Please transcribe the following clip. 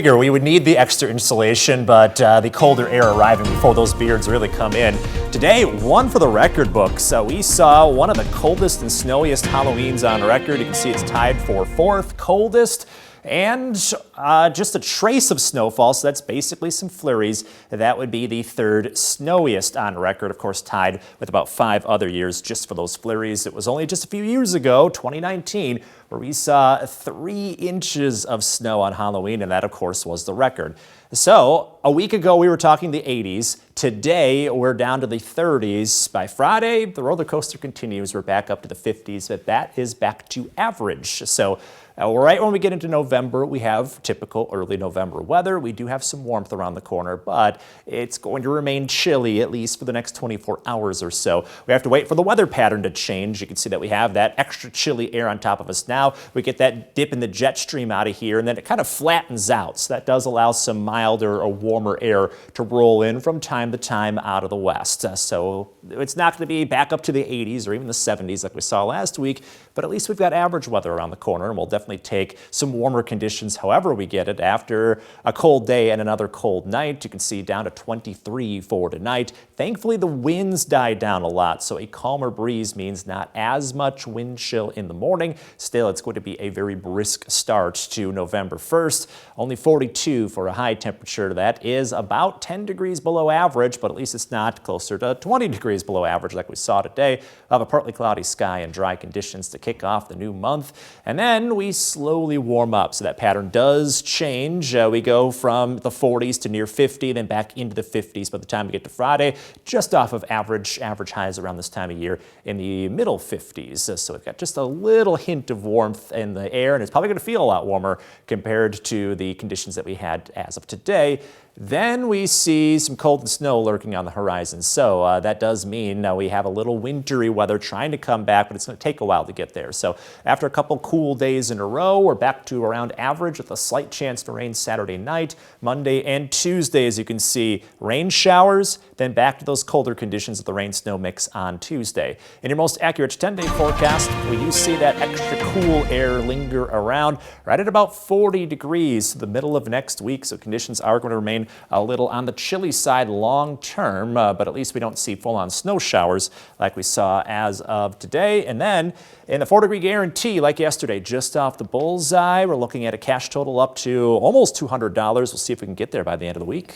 We would need the extra insulation, but the colder air arriving before those beards really come in. Today, one for the record books. We saw one of the coldest and snowiest Halloweens on record. You can see it's tied for fourth coldest. And just a trace of snowfall, so that's basically some flurries. That would be the third snowiest on record, of course tied with about 5 other years just for those flurries. It was only just a few years ago, 2019, where we saw 3 inches of snow on Halloween, and that of course was the record. So a week ago we were talking the 80s. Today we're down to the 30s. By Friday, the roller coaster continues. We're back up to the 50s, but that is back to average. So right when we get into November, we have typical early November weather. We do have some warmth around the corner, but it's going to remain chilly at least for the next 24 hours or so. We have to wait for the weather pattern to change. You can see that we have that extra chilly air on top of us now. We get that dip in the jet stream out of here, and then it kind of flattens out. So that does allow some milder or warmer air to roll in from time to time out of the west. So it's not going to be back up to the 80s or even the 70s like we saw last week, but at least we've got average weather around the corner, and we'll definitely take some warmer conditions however we get it after a cold day and another cold night. You can see down to 23 for tonight. Thankfully, the winds died down a lot, so a calmer breeze means not as much wind chill in the morning. Still, it's going to be a very brisk start to November 1st. Only 42 for a high temperature. That is about 10 degrees below average, but at least it's not closer to 20 degrees below average like we saw today. We'll have a partly cloudy sky and dry conditions to kick off the new month, and then we slowly warm up. So that pattern does change. We go from the 40s to near 50, then back into the 50s by the time we get to Friday, just off of average highs around this time of year in the middle 50s. So we've got just a little hint of warmth in the air, and it's probably going to feel a lot warmer compared to the conditions that we had as of today. Then we see some cold and snow lurking on the horizon. So that does mean we have a little wintry weather trying to come back, but it's going to take a while to get there. So after a couple cool days in a row, we're back to around average with a slight chance for rain Saturday night. Monday and Tuesday, as you can see, rain showers, then back to those colder conditions with the rain-snow mix on Tuesday. In your most accurate 10-day forecast, we do see that extra cool air linger around right at about 40 degrees to the middle of next week. So conditions are going to remain a little on the chilly side long term, but at least we don't see full-on snow showers like we saw as of today. And then in the 4-degree guarantee, like yesterday, just off the bullseye, we're looking at a cash total up to almost $200. We'll see if we can get there by the end of the week.